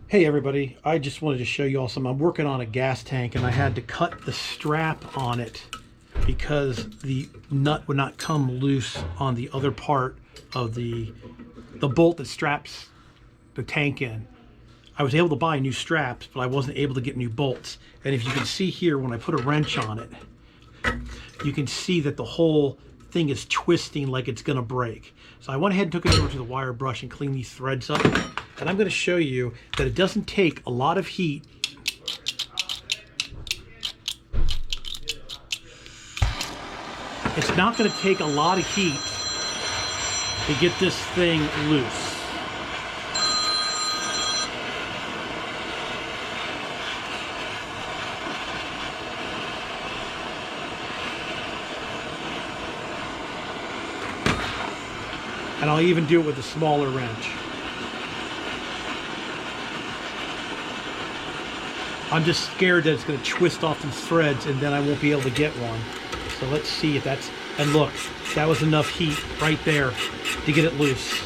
Hey everybody, I just wanted to show you all something. I'm working on a gas tank and I had to cut the strap on it because the nut would not come loose on the other part of the bolt that straps the tank in. I was able to buy new straps, but I wasn't able to get new bolts. And if you can see here, when I put a wrench on it, you can see that the whole thing is twisting like it's gonna break. So I went ahead and took it over to the wire brush and cleaned these threads up. And I'm gonna show you that it doesn't take a lot of heat It's not gonna take a lot of heat to get this thing loose. And I'll even do it with a smaller wrench. I'm just scared that it's going to twist off these threads and then I won't be able to get one. So let's see if that's, and look, that was enough heat right there to get it loose.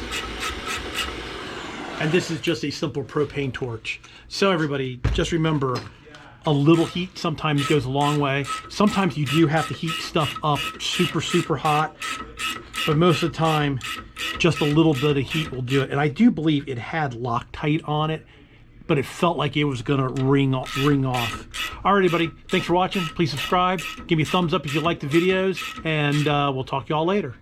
And this is just a simple propane torch. So everybody, just remember, a little heat sometimes goes a long way. Sometimes you do have to heat stuff up super, super hot. But most of the time, just a little bit of heat will do it. And I do believe it had Loctite on it, but it felt like it was gonna ring off. All right, everybody, thanks for watching. Please subscribe. Give me a thumbs up if you like the videos, and we'll talk to y'all later.